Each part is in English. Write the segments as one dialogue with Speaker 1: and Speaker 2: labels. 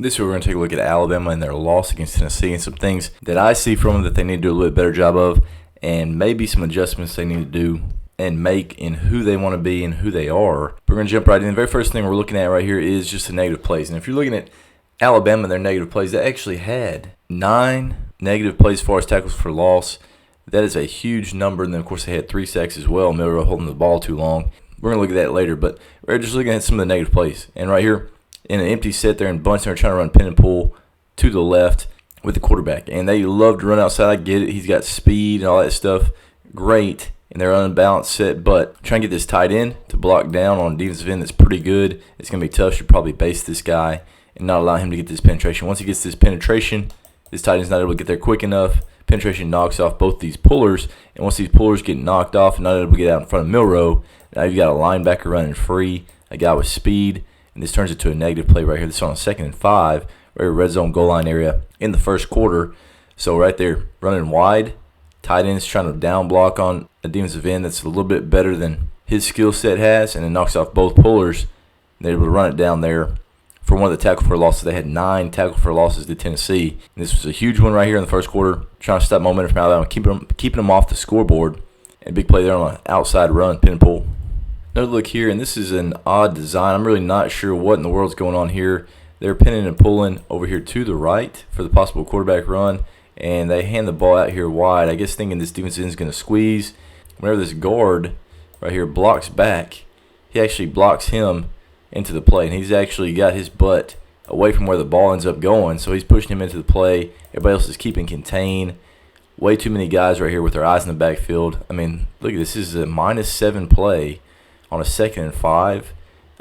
Speaker 1: This week we're going to take a look at Alabama and their loss against Tennessee and some things that I see from them that they need to do a little bit better job of, and maybe some adjustments they need to do and make in who they want to be and who they are. We're going to jump right in. The very first thing we're looking at right here is just the negative plays. And if you're looking at Alabama and their negative plays, they actually had 9 negative plays as far as tackles for loss. That is a huge number. And then, of course, they had 3 sacks as well. Milroe holding the ball too long. We're going to look at that later, but we're just looking at some of the negative plays. And right here, in an empty set there and bunch, they're trying to run pin and pull to the left with the quarterback. And they love to run outside. I get it. He's got speed and all that stuff. Great. And they're unbalanced set, but trying to get this tight end to block down on a defensive end that's pretty good. It's going to be tough. Should probably base this guy and not allow him to get this penetration. Once he gets this penetration, this tight end's not able to get there quick enough. Penetration knocks off both these pullers. And once these pullers get knocked off and not able to get out in front of Milroe, now you've got a linebacker running free, a guy with speed. And this turns into a negative play right here. This is on a 2nd and 5, right here, red zone goal line area in the first quarter. So right there, running wide, tight end's trying to down block on a defensive end that's a little bit better than his skill set has, and it knocks off both pullers. They're able to run it down there for one of the tackle for losses. They had 9 tackle for losses to Tennessee. And this was a huge one right here in the first quarter, trying to stop momentum from Alabama, keeping them off the scoreboard. And big play there on an outside run, pin and pull. Another look here, and this is an odd design. I'm really not sure what in the world's going on here. They're pinning and pulling over here to the right for the possible quarterback run, and they hand the ball out here wide. I guess thinking this defensive end is going to squeeze. Whenever this guard right here blocks back, he actually blocks him into the play, and he's actually got his butt away from where the ball ends up going, so he's pushing him into the play. Everybody else is keeping contained. Way too many guys right here with their eyes in the backfield. I mean, look at this. This is a -7 play on a 2nd and 5.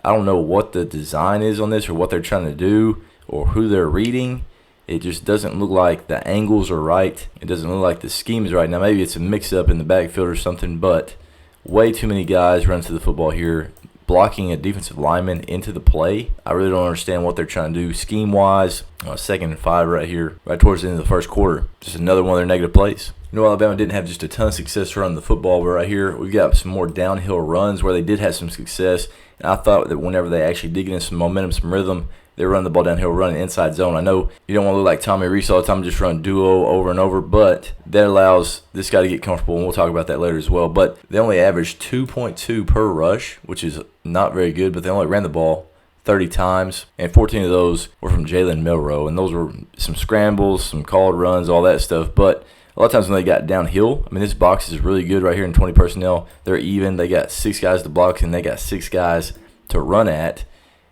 Speaker 1: I don't know what the design is on this or what they're trying to do or who they're reading. It just doesn't look like the angles are right. It doesn't look like the scheme is right. Now, maybe it's a mix-up in the backfield or something, but way too many guys run to the football here, blocking a defensive lineman into the play. I really don't understand what they're trying to do scheme-wise. 2nd and 5 right here, right towards the end of the first quarter. Just another one of their negative plays. You know, Alabama didn't have just a ton of success running the football, but right here we've got some more downhill runs where they did have some success. And I thought that whenever they actually did get in some momentum, some rhythm, they run the ball downhill, running inside zone. I know you don't want to look like Tommy Rees all the time, just run duo over and over, but that allows this guy to get comfortable, and we'll talk about that later as well. But they only averaged 2.2 per rush, which is not very good, but they only ran the ball 30 times, and 14 of those were from Jalen Milroe, and those were some scrambles, some called runs, all that stuff. But a lot of times when they got downhill, I mean, this box is really good right here in 20 personnel. They're even. They got 6 guys to block, and they got 6 guys to run at.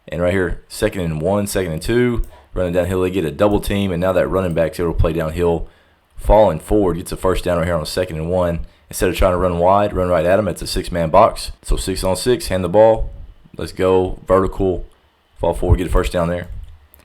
Speaker 1: And right here, 2nd and 1, 2nd and 2, running downhill. They get a double team, and now that running back's able to play downhill, falling forward, gets a first down right here on a 2nd and 1. Instead of trying to run wide, run right at him. It's a 6-man box. So 6 on 6, hand the ball. Let's go vertical, fall forward, get a first down there.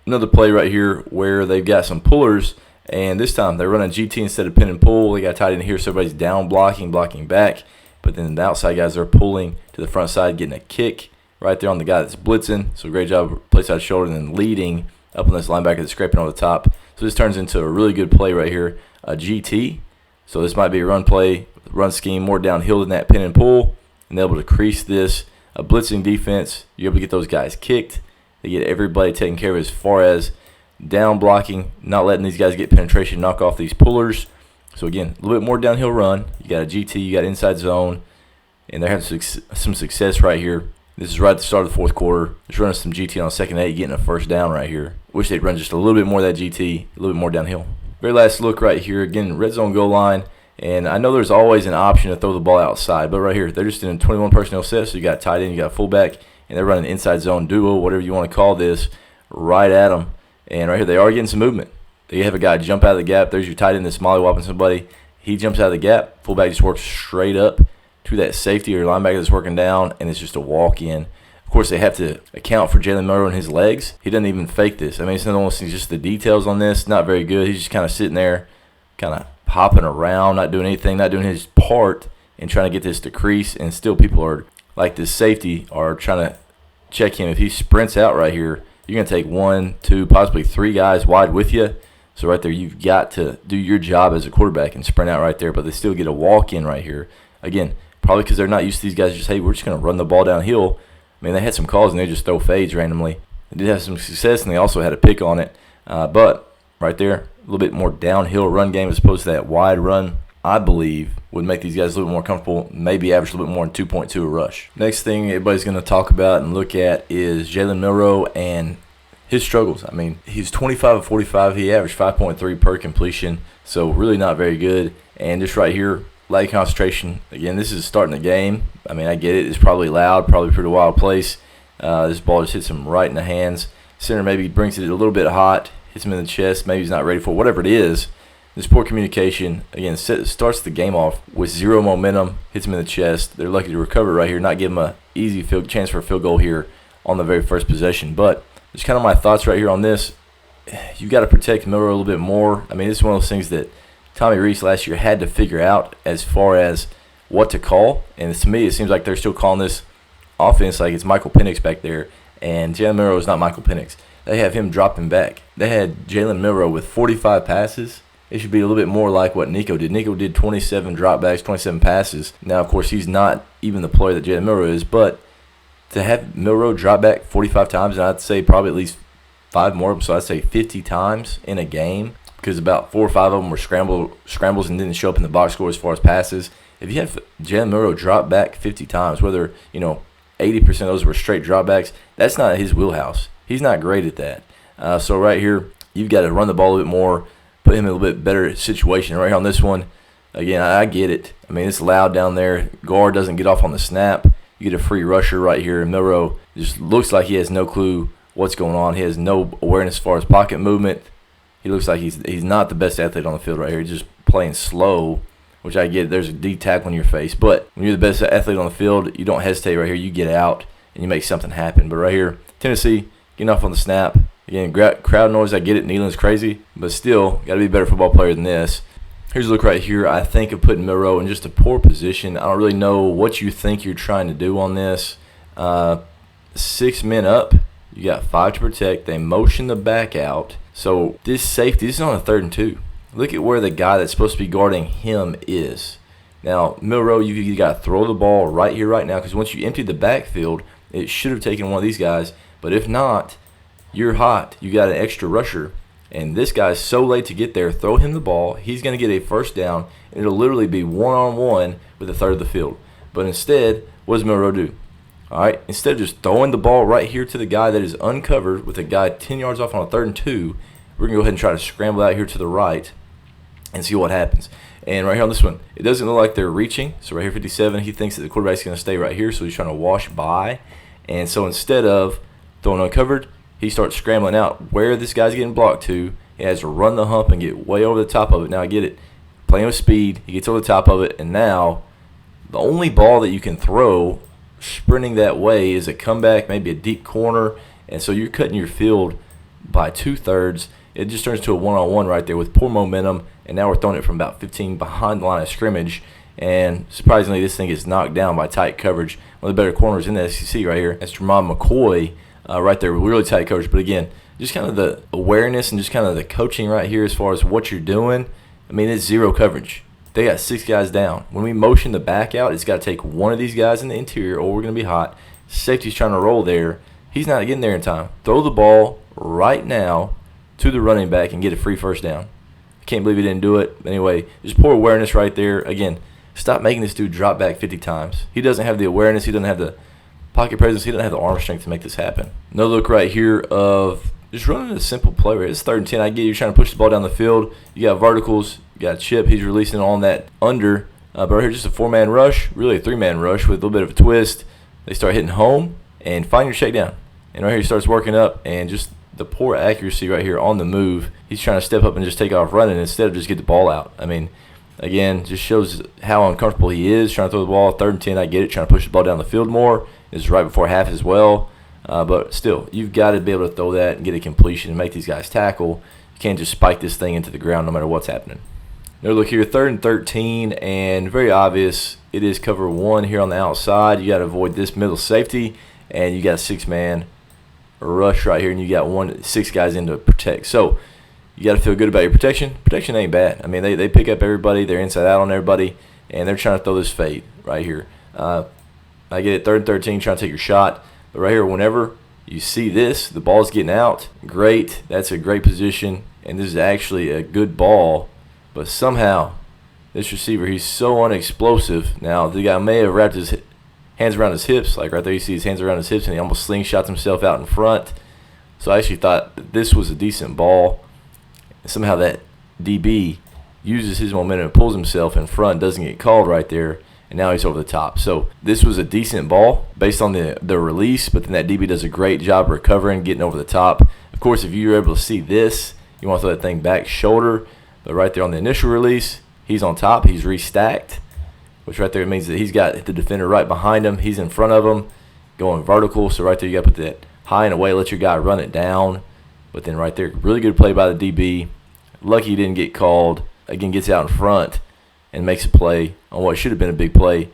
Speaker 1: Another play right here where they've got some pullers, and this time they're running GT instead of pin and pull. They got tight in here, so everybody's down blocking back. But then the outside guys are pulling to the front side, getting a kick right there on the guy that's blitzing. So great job, play side shoulder, and then leading up on this linebacker that's scraping over the top. So this turns into a really good play right here, a GT. So this might be a run play, run scheme, more downhill than that pin and pull, and they're able to crease this. A blitzing defense, you're able to get those guys kicked. They get everybody taken care of as far as down blocking, not letting these guys get penetration, knock off these pullers. So again, a little bit more downhill run. You got a GT, you got inside zone, and they're having some success right here. This is right at the start of the fourth quarter. Just running some GT on a 2nd and 8, getting a first down right here. Wish they'd run just a little bit more of that GT, a little bit more downhill. Very last look right here. Again, red zone goal line. And I know there's always an option to throw the ball outside, but right here, they're just in a 21 personnel set. So you got tight end, you got fullback, and they're running inside zone duo, whatever you want to call this, right at them. And right here, they are getting some movement. They have a guy jump out of the gap. There's your tight end that's mollywopping somebody. He jumps out of the gap. Fullback just works straight up to that safety or linebacker that's working down, and it's just a walk-in. Of course, they have to account for Jalen Milroe and his legs. He doesn't even fake this. I mean, it's not almost just the details on this. Not very good. He's just kind of sitting there, kind of hopping around, not doing anything, not doing his part, and trying to get this to crease. And still people are, like this safety, are trying to check him. If he sprints out right here, you're going to take 1, 2, possibly 3 guys wide with you. So right there, you've got to do your job as a quarterback and sprint out right there. But they still get a walk-in right here. Again, probably because they're not used to these guys just, hey, we're just going to run the ball downhill. I mean, they had some calls, and they just throw fades randomly. They did have some success, and they also had a pick on it. But right there, a little bit more downhill run game as opposed to that wide run, I believe, would make these guys a little bit more comfortable, maybe average a little bit more than 2.2 a rush. Next thing everybody's going to talk about and look at is Jalen Milroe and his struggles. I mean, he's 25 of 45. He averaged 5.3 per completion, so really not very good. And just right here, lack of concentration. Again, this is starting the game. I mean, I get it. It's probably loud, probably pretty wild place. This ball just hits him right in the hands. Center maybe brings it a little bit hot, hits him in the chest. Maybe he's not ready for it. Whatever it is, this poor communication, again, starts the game off with zero momentum, hits him in the chest. They're lucky to recover right here, not give him an easy chance for a field goal here on the very first possession. But just kind of my thoughts right here on this. You've got to protect Milroe a little bit more. I mean, this is one of those things that Tommy Rees last year had to figure out as far as what to call. And to me, it seems like they're still calling this offense like it's Michael Penix back there. And Jalen Milroe is not Michael Penix. They have him dropping back. They had Jalen Milroe with 45 passes. It should be a little bit more like what Nico did. Nico did 27 dropbacks, 27 passes. Now, of course, he's not even the player that Jalen Milroe is, but to have Milroe drop back 45 times, and I'd say probably at least 5 more, so I'd say 50 times in a game, because about 4 or 5 of them were scrambles and didn't show up in the box score as far as passes. If you have Jalen Milroe drop back 50 times, whether 80% of those were straight dropbacks, that's not his wheelhouse. He's not great at that. So right here, you've got to run the ball a bit more, put him in a little bit better situation. Right here on this one, again, I get it. I mean, it's loud down there. Guard doesn't get off on the snap. You get a free rusher right here. Milroe just looks like he has no clue what's going on. He has no awareness as far as pocket movement. He looks like he's not the best athlete on the field right here. He's just playing slow, which I get. There's a D tackle in your face. But when you're the best athlete on the field, you don't hesitate right here. You get out and you make something happen. But right here, Tennessee getting off on the snap. Again, crowd noise, I get it. Kneeling's crazy. But still, got to be a better football player than this. Here's a look right here. I think of putting Milroe in just a poor position. I don't really know what you think you're trying to do on this. 6 men up. You got 5 to protect. They motion the back out. So this safety, this is on a 3rd and 2. Look at where the guy that's supposed to be guarding him is. Now, Milroe, you got to throw the ball right here, right now, because once you empty the backfield, it should have taken one of these guys. But if not, you're hot. You got an extra rusher. And this guy's so late to get there. Throw him the ball. He's going to get a first down. And it'll literally be one-on-one with a third of the field. But instead, what does Milroe do? All right, instead of just throwing the ball right here to the guy that is uncovered with a guy 10 yards off on a 3rd and 2, we're going to go ahead and try to scramble out here to the right and see what happens. And right here on this one, it doesn't look like they're reaching. So right here, 57, he thinks that the quarterback's going to stay right here, so he's trying to wash by. And so instead of throwing uncovered, he starts scrambling out where this guy's getting blocked to. He has to run the hump and get way over the top of it. Now I get it. Playing with speed, he gets over the top of it, and now the only ball that you can throw sprinting that way is a comeback, maybe a deep corner, and so you're cutting your field by 2/3. It just turns to a one-on-one right there with poor momentum, and now we're throwing it from about 15 behind the line of scrimmage, and surprisingly this thing gets knocked down by tight coverage. One of the better corners in the SEC right here. That's Jermon McCoy right there with really tight coverage. But again, just kind of the awareness and just kind of the coaching right here as far as what you're doing. I mean, it's zero coverage. They got 6 guys down. When we motion the back out, it's got to take one of these guys in the interior or we're going to be hot. Safety's trying to roll there. He's not getting there in time. Throw the ball right now to the running back and get a free first down. I can't believe he didn't do it. Anyway, just poor awareness right there. Again, stop making this dude drop back 50 times. He doesn't have the awareness. He doesn't have the pocket presence. He doesn't have the arm strength to make this happen. Another look right here of just running a simple play. Right? It's 3rd and 10. I get you're trying to push the ball down the field. You got verticals. You got Chip. He's releasing on that under. But right here, just a 4-man rush, really a 3-man rush with a little bit of a twist. They start hitting home and find your shakedown. And right here, he starts working up and just the poor accuracy right here on the move. He's trying to step up and just take off running instead of just get the ball out. I mean, again, just shows how uncomfortable he is trying to throw the ball. 3rd and 10, I get it, trying to push the ball down the field more. It's right before half as well. But still, you've got to be able to throw that and get a completion and make these guys tackle. You can't just spike this thing into the ground no matter what's happening. Now look here, 3rd and 13, and very obvious. It is cover 1 here on the outside. You got to avoid this middle safety, and you got a 6-man rush right here, and you got 6 guys in to protect. So you got to feel good about your protection. Protection ain't bad. I mean, they pick up everybody. They're inside out on everybody, and they're trying to throw this fade right here. I get it, 3rd and 13, trying to take your shot. But right here, whenever You see this, the ball's getting out. Great, that's a great position, and this is actually a good ball. But somehow, this receiver, he's so unexplosive. Now, the guy may have wrapped his hands around his hips. Like right there, you see his hands around his hips, and he almost slingshots himself out in front. So I actually thought that this was a decent ball. And somehow that DB uses his momentum and pulls himself in front, doesn't get called right there, and now he's over the top. So this was a decent ball based on the release, but then that DB does a great job recovering, getting over the top. Of course, if you're able to see this, you want to throw that thing back shoulder, but right there on the initial release, he's on top, he's restacked, which right there means that he's got the defender right behind him, he's in front of him, going vertical. So right there you got to put that high and away, let your guy run it down. But then right there, really good play by the DB. Lucky he didn't get called. Again, gets out in front and makes a play on what should have been a big play,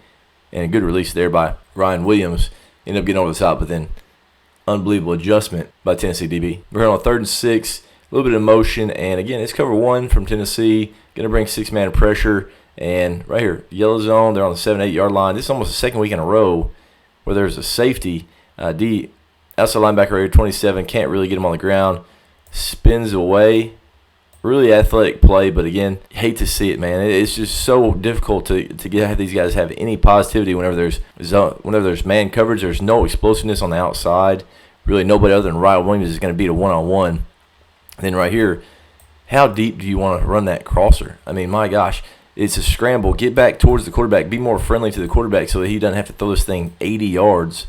Speaker 1: and a good release there by Ryan Williams. Ended up getting over the top, but then unbelievable adjustment by Tennessee DB. We're here on 3rd and 6, a little bit of motion, and again, it's cover 1 from Tennessee. Going to bring 6-man pressure, and right here, yellow zone, they're on the 7-8 yard line. This is almost the second week in a row where there's a safety. D outside linebacker right here, 27, can't really get him on the ground. Spins away. Really athletic play, but again, hate to see it, man. It's just so difficult to have these guys have any positivity whenever there's man coverage. There's no explosiveness on the outside. Really, nobody other than Ryan Williams is going to beat a one-on-one. And then right here, how deep do you want to run that crosser? I mean, my gosh, it's a scramble. Get back towards the quarterback. Be more friendly to the quarterback so that he doesn't have to throw this thing 80 yards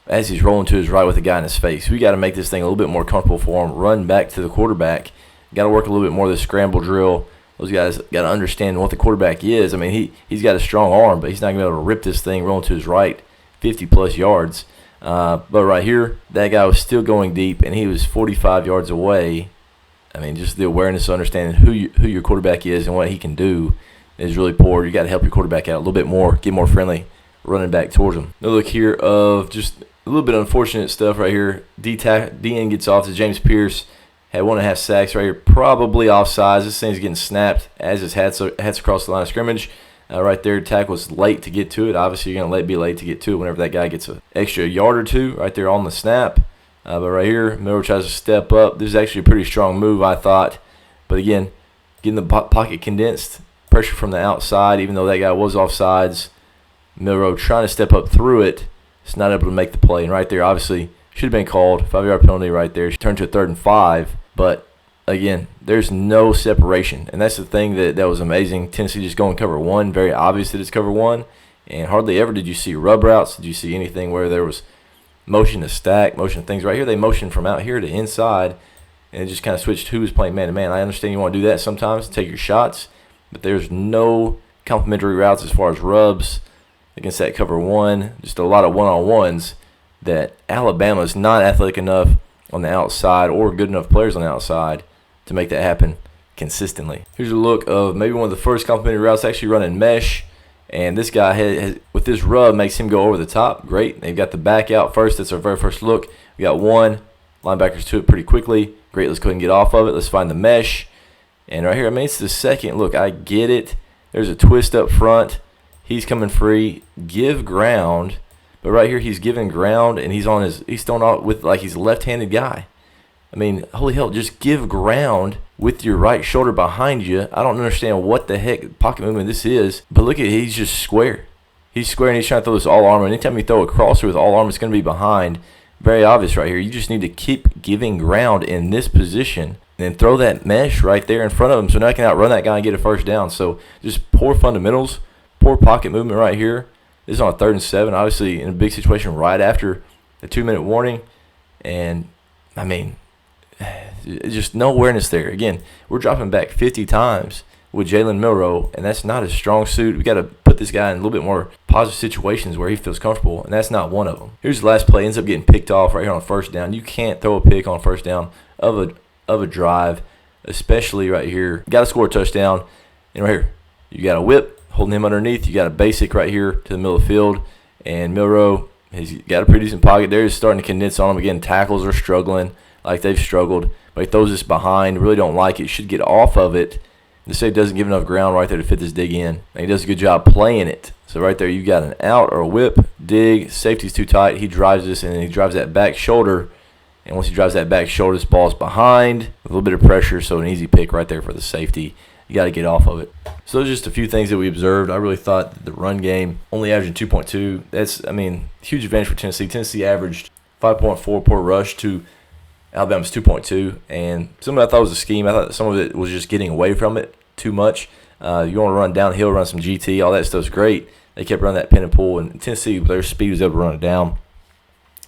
Speaker 1: as he's rolling to his right with a guy in his face. We got to make this thing a little bit more comfortable for him. Run back to the quarterback. Got to work a little bit more of the scramble drill. Those guys got to understand what the quarterback is. I mean, he's got a strong arm, but he's not going to be able to rip this thing rolling to his right 50-plus yards. But right here, that guy was still going deep, and he was 45 yards away. I mean, just the awareness of understanding who your quarterback is and what he can do is really poor. You got to help your quarterback out a little bit more, get more friendly, running back towards him. Another look here of just a little bit of unfortunate stuff right here. DN gets off to James Pierce. Had 1.5 sacks right here, probably offsides. This thing's getting snapped as his hats across the line of scrimmage. Right there, tackle was late to get to it. Obviously, you're going to be late to get to it whenever that guy gets an extra yard or two right there on the snap. But right here, Miller tries to step up. This is actually a pretty strong move, I thought. But again, getting the pocket condensed, pressure from the outside, even though that guy was offsides. Milroe trying to step up through it. It's not able to make the play. And right there, obviously, should have been called. 5-yard penalty right there. Turned to a 3rd and 5. But, again, there's no separation. And that's the thing that was amazing. Tennessee just going cover 1. Very obvious that it's cover 1. And hardly ever did you see rub routes. Did you see anything where there was motion to stack, motion to things. Right here, they motioned from out here to inside. And it just kind of switched who was playing man-to-man. I understand you want to do that sometimes, take your shots. But there's no complementary routes as far as rubs against that cover 1. Just a lot of one-on-ones that Alabama is not athletic enough on the outside or good enough players on the outside to make that happen consistently. Here's a look of maybe one of the first complementary routes actually running mesh. And this guy, has with this rub, makes him go over the top. Great. They've got the back out first. That's our very first look. We got one. Linebackers to it pretty quickly. Great. Let's go ahead and get off of it. Let's find the mesh. And right here, I mean, it's the second look. I get it. There's a twist up front. He's coming free. Give ground. But right here, he's giving ground, and he's throwing out with like he's a left-handed guy. I mean, holy hell, just give ground with your right shoulder behind you. I don't understand what the heck pocket movement this is, but look at it, he's just square. He's square, and he's trying to throw this all-armor. Anytime you throw a crosser with all-armor, it's going to be behind. Very obvious right here. You just need to keep giving ground in this position, and then throw that mesh right there in front of him so now I can outrun that guy and get a first down. So just poor fundamentals, poor pocket movement right here. This is on a 3rd and 7, obviously in a big situation right after the 2-minute warning. And, I mean, just no awareness there. Again, we're dropping back 50 times with Jalen Milroe, and that's not his strong suit. We got to put this guy in a little bit more positive situations where he feels comfortable, and that's not one of them. Here's the last play. Ends up getting picked off right here on 1st down. You can't throw a pick on 1st down of a drive, especially right here. Got to score a touchdown. And right here, you got a whip. Holding him underneath, you got a basic right here to the middle of the field, and Milroe, he's got a pretty decent pocket there. He's starting to condense on him again. Tackles are struggling like they've struggled, but he throws this behind. Really don't like it. Should get off of it, The safety doesn't give enough ground right there to fit this dig in. And he does a good job playing it. So right there you've got an out or a whip, dig, safety's too tight. He drives this and he drives that back shoulder. And once he drives that back shoulder, this ball's behind with a little bit of pressure, so an easy pick right there for the safety. You got to get off of it. So those are just a few things that we observed. I really thought that the run game only averaging 2.2. That's, I mean, huge advantage for Tennessee. Tennessee averaged 5.4 per rush to Alabama's 2.2. And some of it I thought was a scheme. I thought some of it was just getting away from it too much. You want to run downhill, run some GT, all that stuff's great. They kept running that pin and pull, and Tennessee, their speed was able to run it down.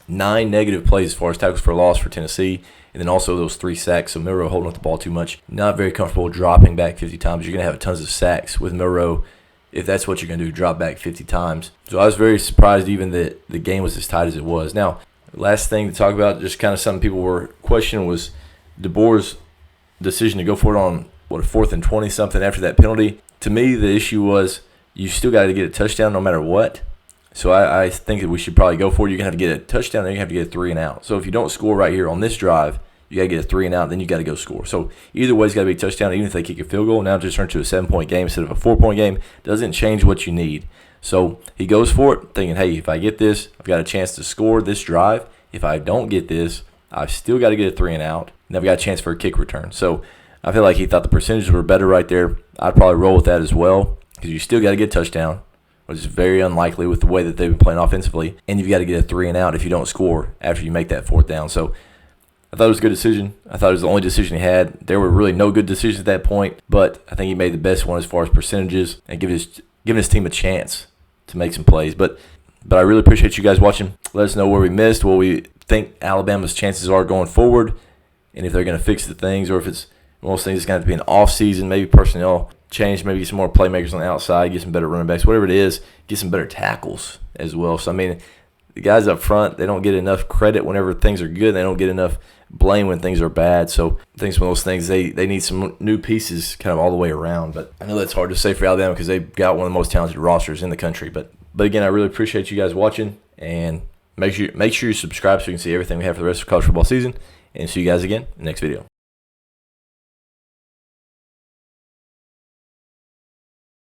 Speaker 1: 9 negative plays as far as tackles for loss for Tennessee, and then also those 3 sacks. So Milroe holding up the ball too much. Not very comfortable dropping back 50 times. You're going to have tons of sacks with Milroe if that's what you're going to do, drop back 50 times. So I was very surprised even that the game was as tight as it was. Now, last thing to talk about, just kind of something people were questioning, was DeBoer's decision to go for it on, a 4th and 20-something after that penalty. To me, the issue was you still got to get a touchdown no matter what. So I think that we should probably go for it. You're going to have to get a touchdown, then you have to get a 3 and out. So if you don't score right here on this drive, you got to get a 3 and out, then you got to go score. So either way, it's got to be a touchdown, even if they kick a field goal. Now it just turned to a 7-point game instead of a 4-point game. Doesn't change what you need. So he goes for it, thinking, hey, if I get this, I've got a chance to score this drive. If I don't get this, I've still got to get a 3 and out, and I've got a chance for a kick return. So I feel like he thought the percentages were better right there. I'd probably roll with that as well, because you still got to get a touchdown, which is very unlikely with the way that they've been playing offensively. And you've got to get a 3 and out if you don't score after you make that 4th down. So I thought it was a good decision. I thought it was the only decision he had. There were really no good decisions at that point, but I think he made the best one as far as percentages and giving his team a chance to make some plays. But I really appreciate you guys watching. Let us know where we missed, what we think Alabama's chances are going forward, and if they're going to fix the things, or if it's one of those things that's going to be an off-season, maybe personnel change, maybe get some more playmakers on the outside, get some better running backs, whatever it is, get some better tackles as well. So, I mean, the guys up front, they don't get enough credit whenever things are good. They don't get enough blame when things are bad. So I think it's one of those things, they need some new pieces kind of all the way around. But I know that's hard to say for Alabama because they've got one of the most talented rosters in the country. But again, I really appreciate you guys watching, and make sure you subscribe so you can see everything we have for the rest of the college football season. And see you guys again in the next video.